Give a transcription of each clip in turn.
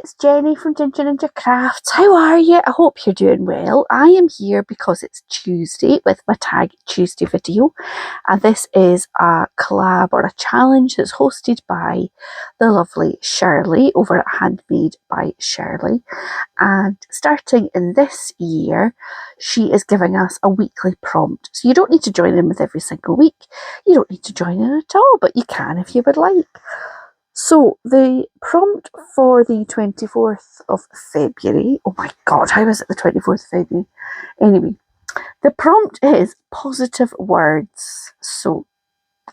it's Jenny from Ginger Ninja Crafts. How are you? I hope you're doing well. I am here because it's Tuesday with my Tag Tuesday video, and this is a collab or a challenge that's hosted by the lovely Shirley over at Handmade by Shirley. And starting in this year, she is giving us a weekly prompt. So you don't need to join in with every single week. You don't need to join in at all, but you can if you would like. So the prompt for the 24th of February, oh my God, how is it the 24th of February? Anyway, the prompt is positive words. So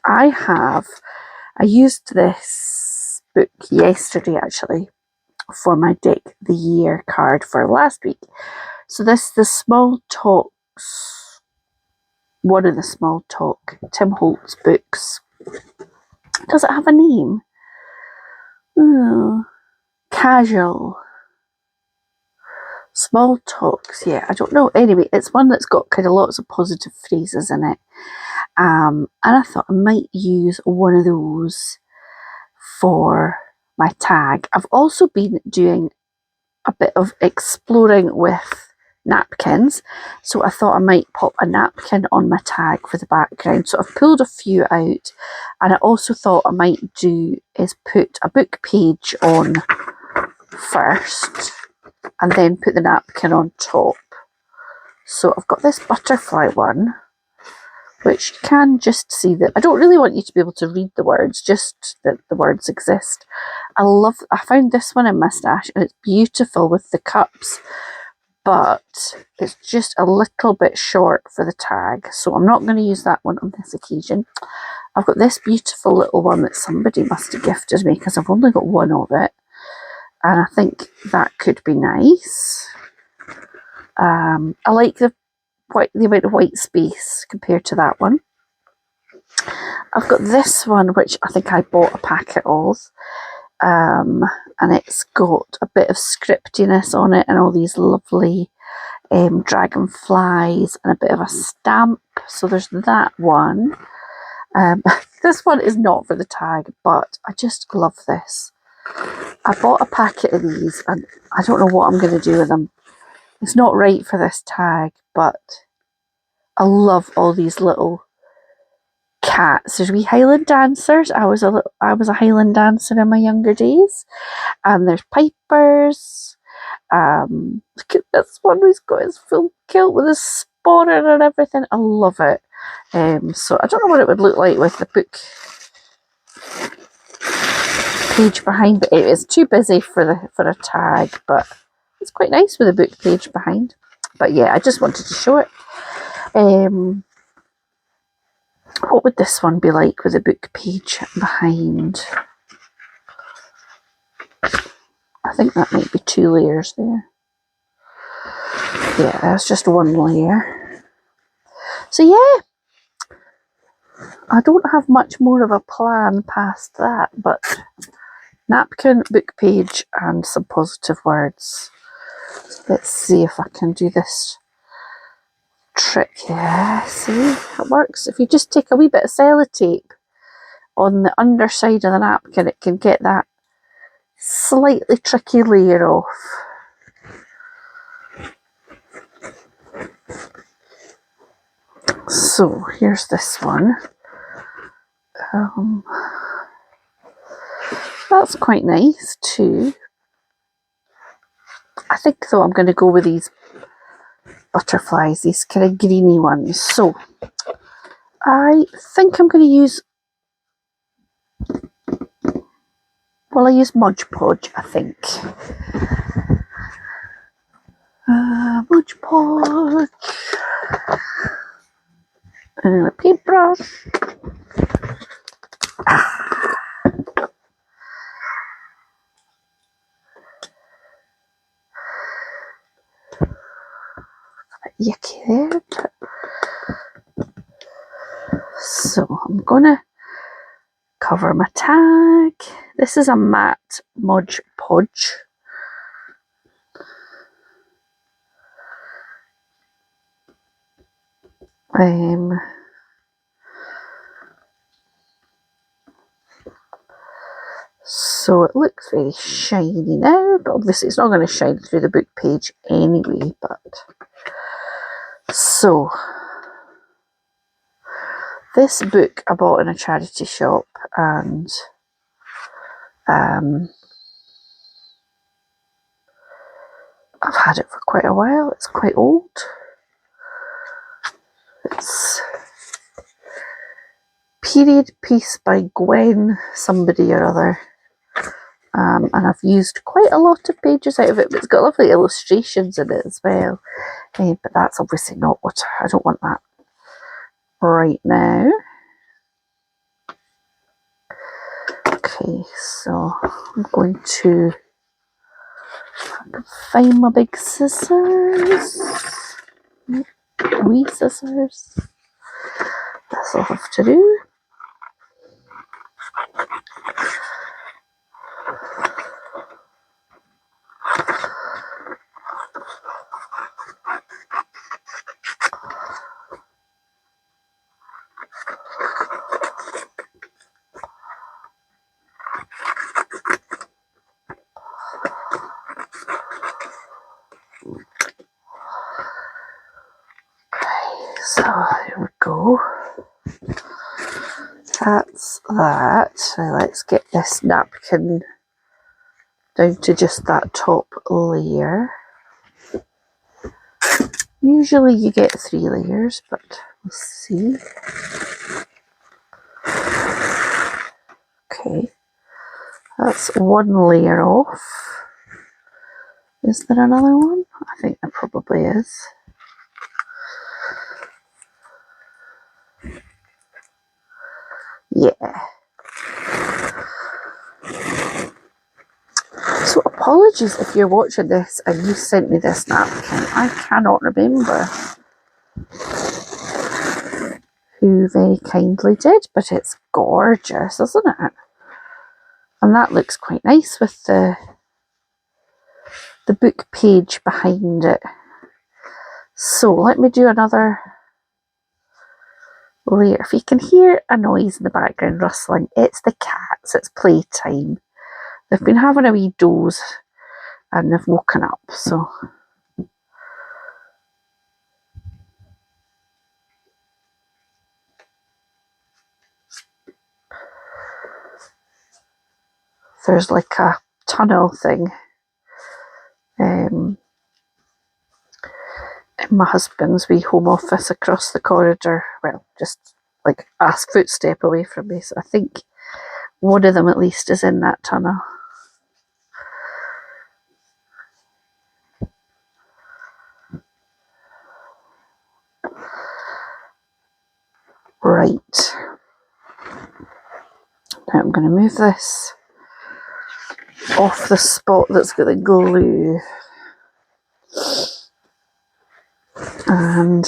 I used this book yesterday actually for my Deck the Year card for last week. So this is the Small Talks, one of the Small Talk Tim Holtz books. Does it have a name? Casual. Small Talks, yeah, I don't know. Anyway, it's one that's got kind of lots of positive phrases in it. And I thought I might use one of those for my tag. I've also been doing a bit of exploring with napkins, so I thought I might pop a napkin on my tag for the background. So I've pulled a few out, and I also thought I might do is put a book page on first and then put the napkin on top. So I've got this butterfly one, which you can just see that I don't really want you to be able to read the words, just that the words exist. I found this one in my stash, and it's beautiful with the cups, but it's just a little bit short for the tag, so I'm not going to use that one on this occasion. I've got this beautiful little one that somebody must have gifted me because I've only got one of it, and I think that could be nice. I like the amount of white space compared to that one. I've got this one, which I think I bought a packet of, and it's got a bit of scriptiness on it and all these lovely dragonflies and a bit of a stamp. So there's that one. This one is not for the tag, but I just love this. I bought a packet of these, and I don't know what I'm going to do with them. It's not right for this tag, but I love all these little cats. There's wee Highland dancers. I was a Highland dancer in my younger days, and there's pipers. Look at this one. He's got his full kilt with his sporran and everything. I love it. So I don't know what it would look like with the book page behind, but it is too busy for a tag. But it's quite nice with a book page behind. But yeah, I just wanted to show it. What would this one be like with a book page behind? I think that might be 2 layers there. Yeah, that's just 1 layer. So yeah, I don't have much more of a plan past that, but napkin, book page, and some positive words. Let's see if I can do this trick. Yeah, see, it works. If you just take a wee bit of sellotape on the underside of the napkin, it can get that slightly tricky layer off. So here's this one. That's quite nice too. I think though I'm going to go with these butterflies, these kind of greeny ones. So I think I'm going to use, well, I use Mod Podge, I think. Mod Podge. And a paintbrush. Yucky there. So I'm gonna cover my tag. This is a matte Mod Podge. So it looks very shiny now, but obviously it's not going to shine through the book page anyway. But so this book I bought in a charity shop, and I've had it for quite a while. It's quite old. It's Period Piece by Gwen somebody or other. And I've used quite a lot of pages out of it, but it's got lovely illustrations in it as well. But that's obviously not what I don't want that right now. Okay, so I'm going to find my big scissors. Wee scissors. That's all I have to do. So there we go. That's that. Now let's get this napkin down to just that top layer. Usually you get 3 layers, but we'll see. Okay, that's 1 layer off. Is there another one? I think there probably is. Yeah. So apologies if you're watching this and you sent me this napkin. I cannot remember who very kindly did, but it's gorgeous, isn't it? And that looks quite nice with the book page behind it. So let me do another layer. If you can hear a noise in the background rustling, it's the cats. It's playtime. They've been having a wee doze and they've woken up. So there's like a tunnel thing in my husband's wee home office across the corridor. Well, just like a footstep away from me. So I think one of them at least is in that tunnel. Right. Now I'm going to move this off the spot that's got the glue. And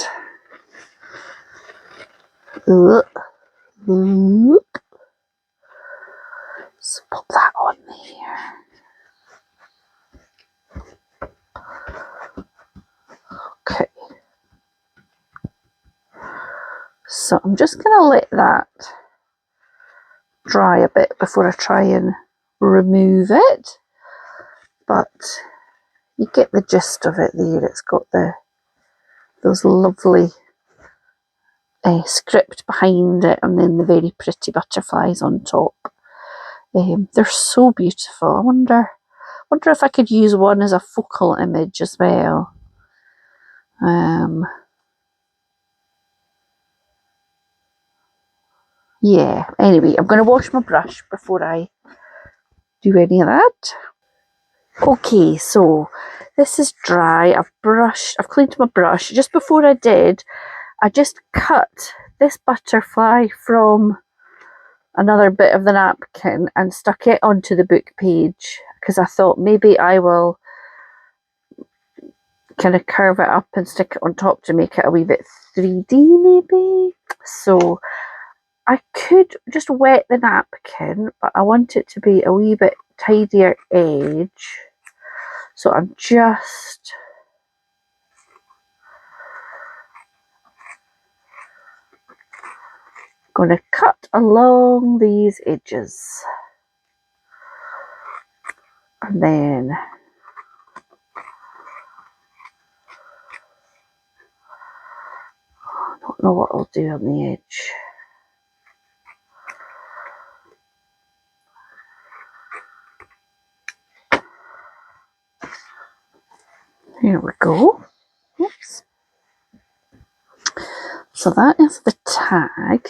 so pop that on there. Okay. So I'm just going to let that dry a bit before I try and remove it. But you get the gist of it there. It's got those lovely script behind it, and then the very pretty butterflies on top. They're so beautiful. I wonder if I could use one as a focal image as well. Yeah, anyway, I'm going to wash my brush before I do any of that. Okay, so this is dry. I've cleaned my brush. Just before I did, I just cut this butterfly from another bit of the napkin and stuck it onto the book page because I thought maybe I will kind of curve it up and stick it on top to make it a wee bit 3D maybe. So I could just wet the napkin, but I want it to be a wee bit tidier edge. So I'm just going to cut along these edges. And then I don't know what I'll do on the edge. Here we go. Oops. So that is the tag.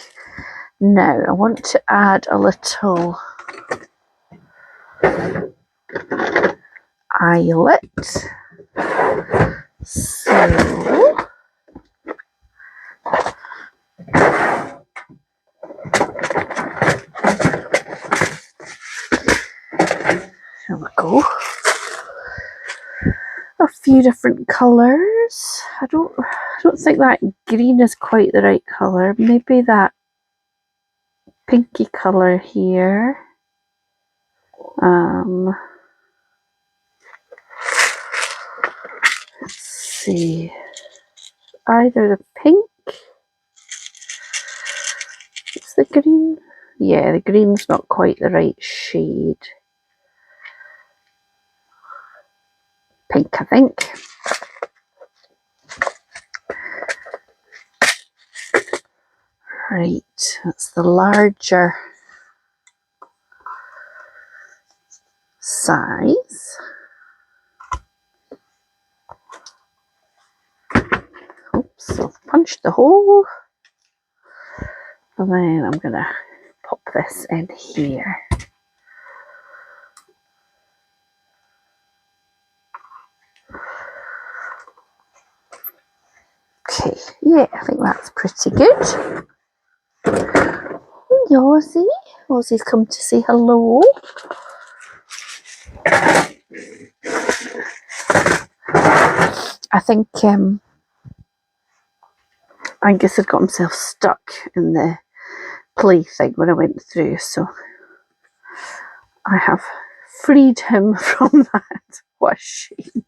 Now I want to add a little eyelet. So here we go. A few different colours. I don't think that green is quite the right colour. Maybe that pinky colour here. Let's see. Either the pink. Is the green? Yeah, the green's not quite the right shade. Pink, I think. Right, that's the larger size. Oops, so I've punched the hole. And then I'm going to pop this in here. Okay, yeah, I think that's pretty good. Hey, Ozzy. Ozzy's come to say hello. I think Angus had got himself stuck in the play thing when I went through, so I have freed him from that. What a shame.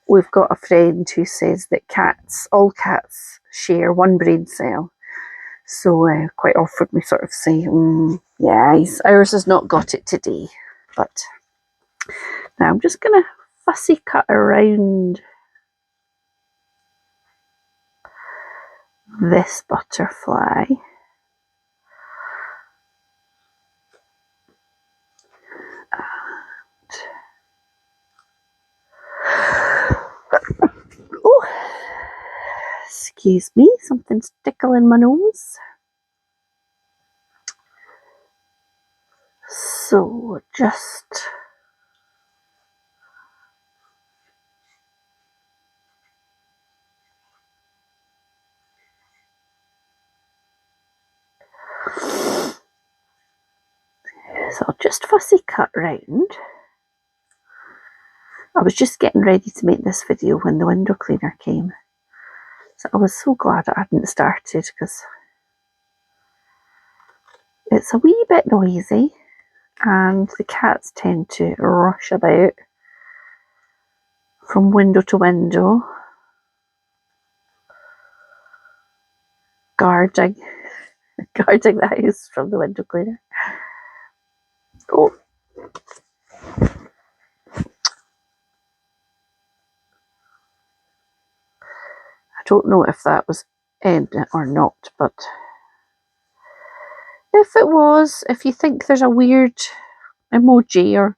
We've got a friend who says that all cats share one brain cell. So quite often we sort of say, yeah, ours has not got it today. But now I'm just going to fussy cut around this butterfly. Oh, excuse me, something's tickling my nose. So just I'll just fussy cut round. I was just getting ready to make this video when the window cleaner came. So I was so glad I hadn't started because it's a wee bit noisy and the cats tend to rush about from window to window, guarding the house from the window cleaner. Oh. I don't know if that was ending it or not, but if it was, if you think there's a weird emoji or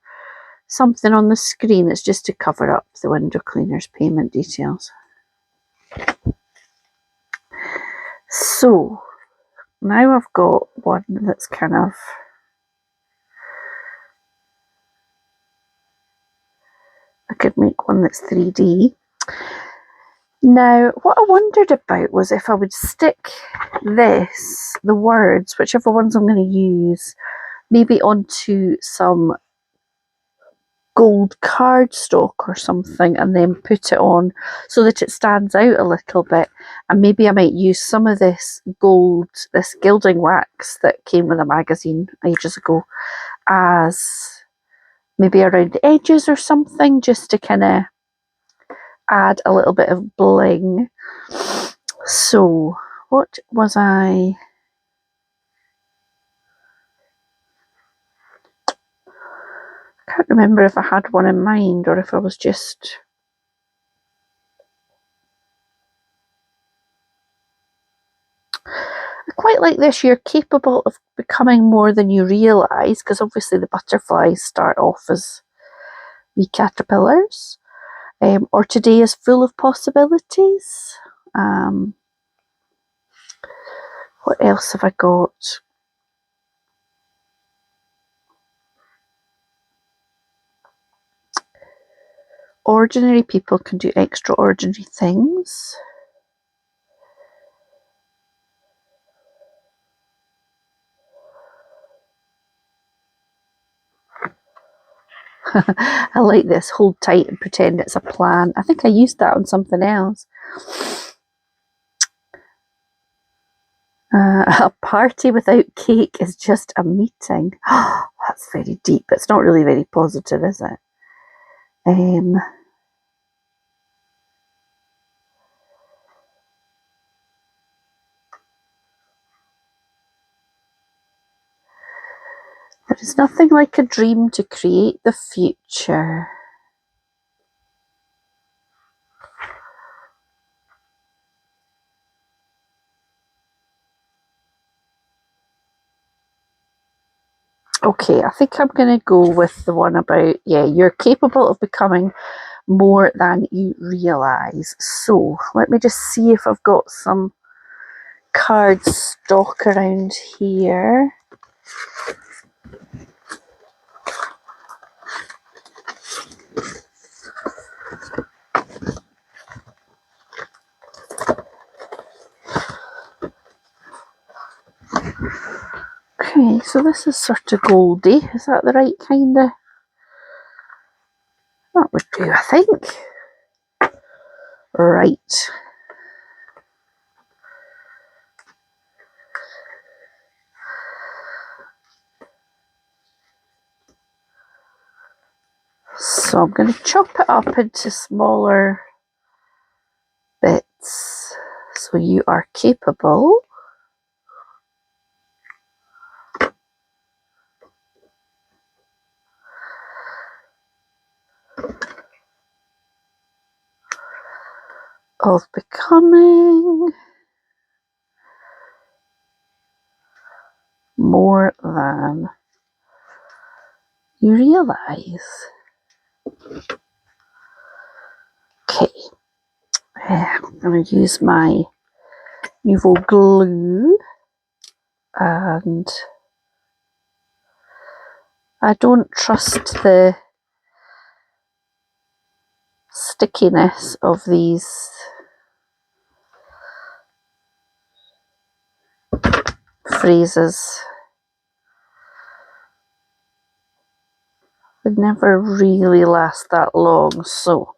something on the screen, it's just to cover up the window cleaner's payment details. So now I've got one that's kind of I could make one that's 3D. Now, what I wondered about was if I would stick the words, whichever ones I'm going to use, maybe onto some gold cardstock or something and then put it on so that it stands out a little bit. And maybe I might use some of this gilding wax that came with a magazine ages ago as maybe around the edges or something, just to kind of add a little bit of bling. So what was I can't remember if I had one in mind or if I was just... I quite like this. You're capable of becoming more than you realise, because obviously the butterflies start off as wee caterpillars. Or today is full of possibilities. What else have I got? Ordinary people can do extraordinary things. I like this. Hold tight and pretend it's a plan. I think I used that on something else. A party without cake is just a meeting. That's very deep. It's not really very positive, is it? There is nothing like a dream to create the future. Okay, I think I'm going to go with the one about, yeah, you're capable of becoming more than you realise. So, let me just see if I've got some card stock around here. Okay, so this is sort of goldy. Is that the right kind of... That would do, I think. Right. So I'm going to chop it up into smaller bits. So you are capable of becoming more than you realise. Okay, I'm going to use my Nouveau glue, and I don't trust the stickiness of these phrases. They never really last that long, so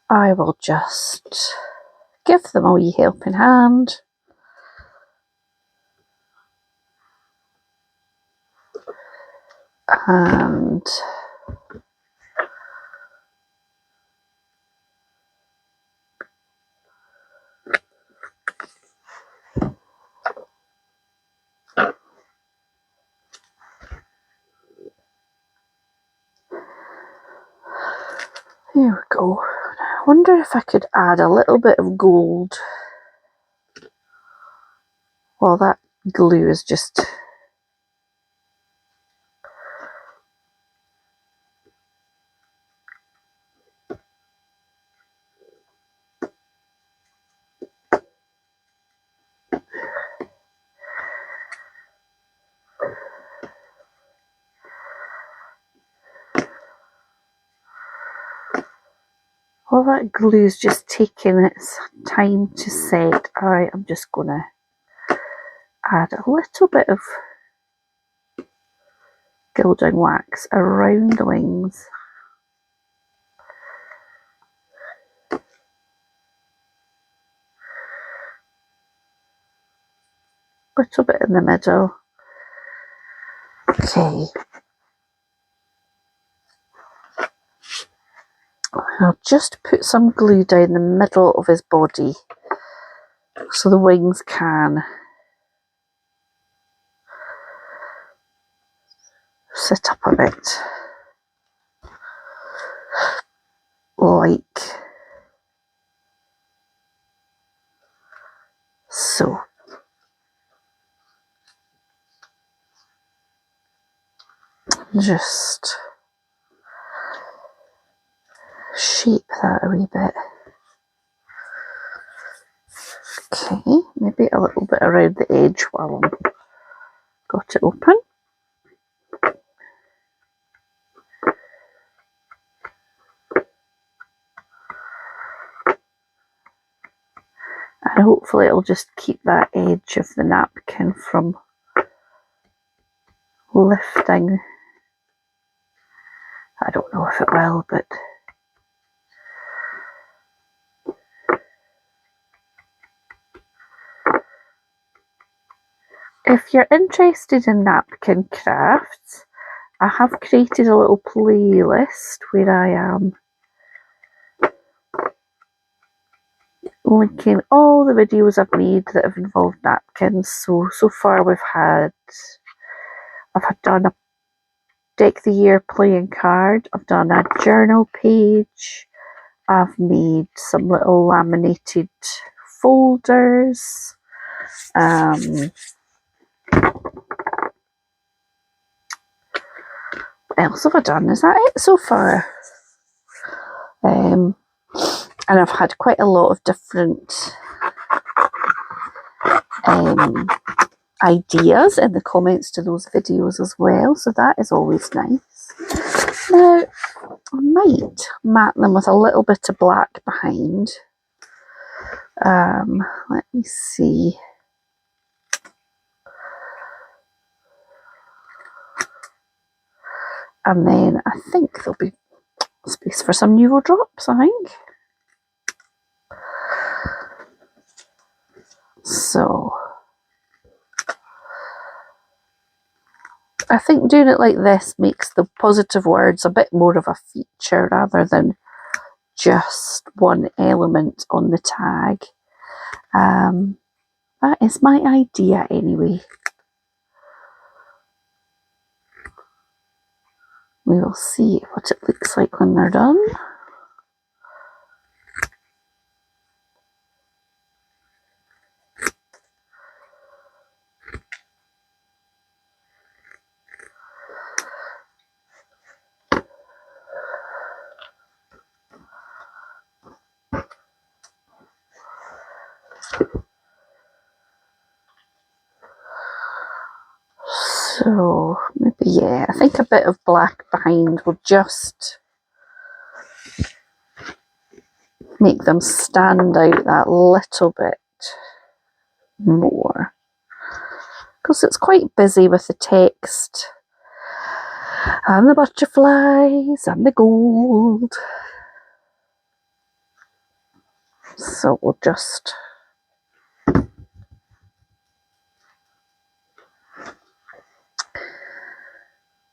I will just give them a wee helping hand. And there we go. I wonder if I could add a little bit of gold. Well, that glue is just... Well, that glue's just taking its time to set. Alright, I'm just going to add a little bit of gilding wax around the wings. A little bit in the middle. Okay. I'll just put some glue down the middle of his body so the wings can sit up a bit like so. Just shape that a wee bit. Okay, maybe a little bit around the edge while I've got it open. And hopefully it'll just keep that edge of the napkin from lifting. I don't know if it will, but if you're interested in napkin crafts, I have created a little playlist where I am linking all the videos I've made that have involved napkins. So far I've done a Deck the Year playing card, I've done a journal page, I've made some little laminated folders, what else have I done? Is that it so far? And I've had quite a lot of different ideas in the comments to those videos as well, so that is always nice. Now, I might mat them with a little bit of black behind. Let me see. And then I think there'll be space for some Nuvo drops, I think. So I think doing it like this makes the positive words a bit more of a feature rather than just one element on the tag. That is my idea anyway. We will see what it looks like when they're done. So maybe, yeah, I think a bit of black behind will just make them stand out that little bit more, because it's quite busy with the text and the butterflies and the gold. So we'll just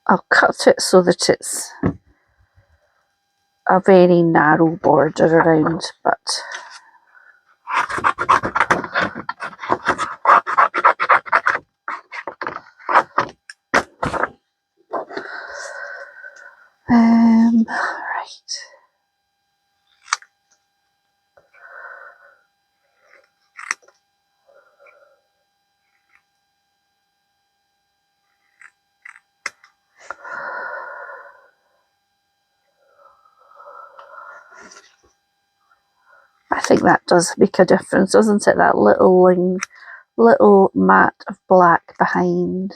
I'll cut it so that it's a very narrow border around, but right. I think that does make a difference, doesn't it? That little mat of black behind.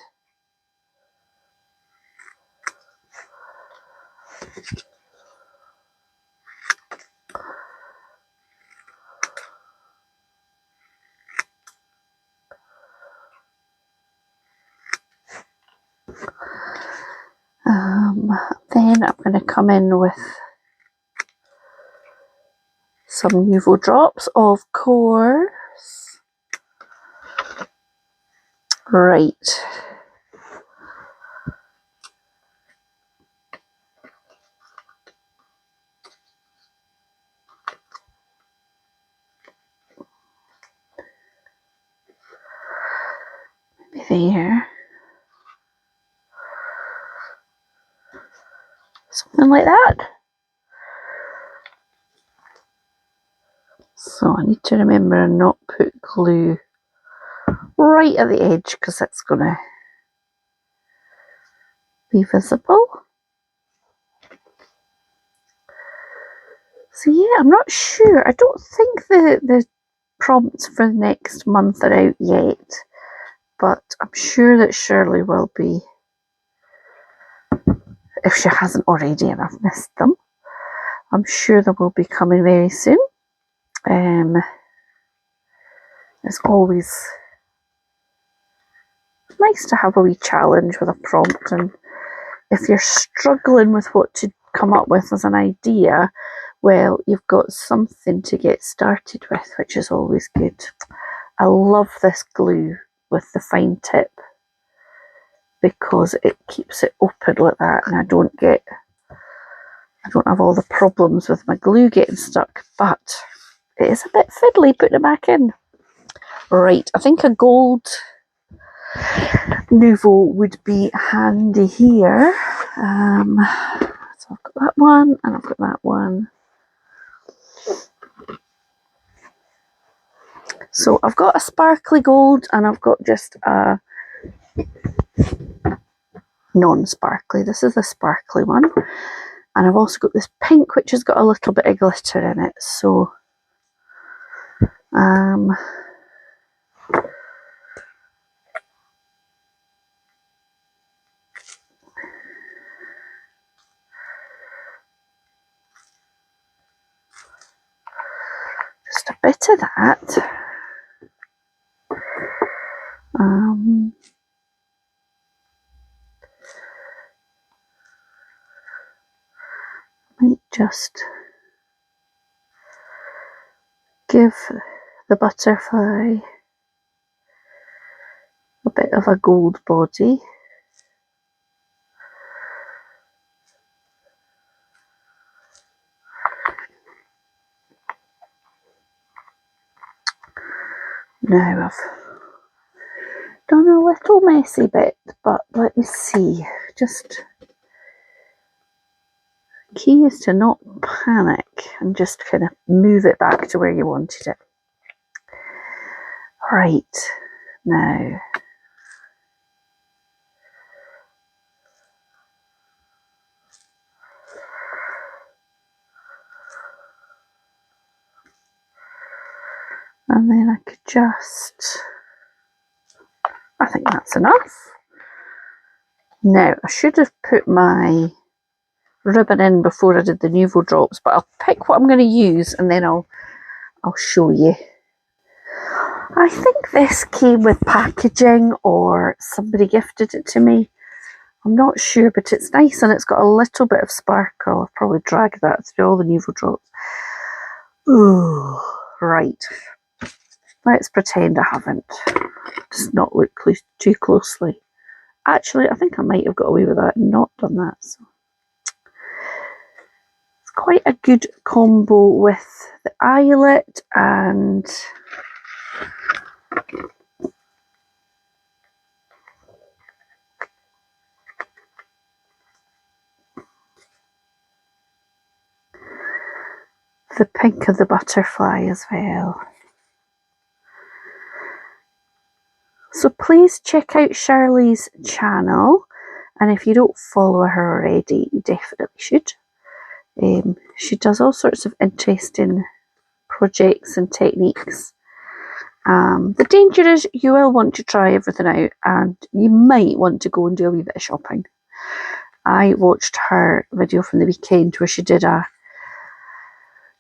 Then I'm going to come in with some Nuvo drops, of course. Right. Maybe there. Something like that. So I need to remember and not put glue right at the edge because it's going to be visible. So yeah, I'm not sure. I don't think the prompts for the next month are out yet, but I'm sure that Shirley will be, if she hasn't already and I've missed them. I'm sure they will be coming very soon. It's always nice to have a wee challenge with a prompt, and if you're struggling with what to come up with as an idea, well, you've got something to get started with, which is always good. I love this glue with the fine tip because it keeps it open like that, and I don't have all the problems with my glue getting stuck, but it is a bit fiddly putting it back in. Right, I think a gold Nouveau would be handy here. So I've got that one and I've got that one. So I've got a sparkly gold and I've got just a non-sparkly. This is the sparkly one. And I've also got this pink which has got a little bit of glitter in it. So just a bit of that. Might just give the butterfly a bit of a gold body. Now I've done a little messy bit, but let me see. Just key is to not panic and just kind of move it back to where you wanted it. Right, now and then I could just, I think that's enough. Now I should have put my ribbon in before I did the Nouveau drops, but I'll pick what I'm going to use and then I'll show you. I think this came with packaging or somebody gifted it to me. I'm not sure, but it's nice and it's got a little bit of sparkle. I'll probably drag that through all the Nouveau drops. Ooh, right. Let's pretend I haven't. Just not look too closely. Actually, I think I might have got away with that and not done that. So it's quite a good combo with the eyelet and the pink of the butterfly as well. So please check out Shirley's channel, and if you don't follow her already, you definitely should. She does all sorts of interesting projects and techniques. The danger is you will want to try everything out and you might want to go and do a wee bit of shopping. I watched her video from the weekend where she did a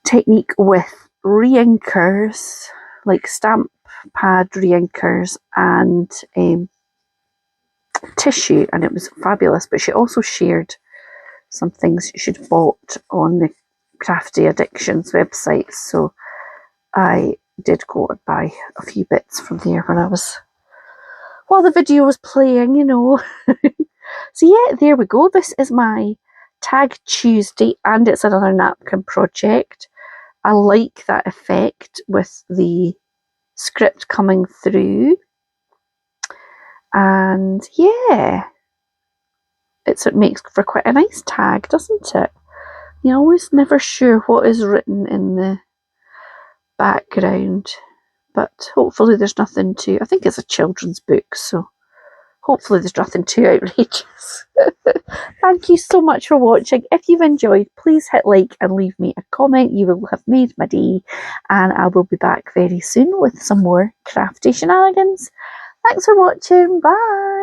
technique with reinkers, like stamp pad reinkers and tissue, and it was fabulous. But she also shared some things she'd bought on the Crafty Addictions website, so I did go and buy a few bits from there while the video was playing, you know. So yeah, there we go. This is my Tag Tuesday, and it's another napkin project. I like that effect with the script coming through. And yeah, it makes for quite a nice tag, doesn't it? You're always never sure what is written in the background, but hopefully there's nothing too, I think it's a children's book, so hopefully there's nothing too outrageous. Thank you so much for watching. If you've enjoyed, please hit like and leave me a comment. You will have made my day, and I will be back very soon with some more crafty shenanigans. Thanks for watching. Bye.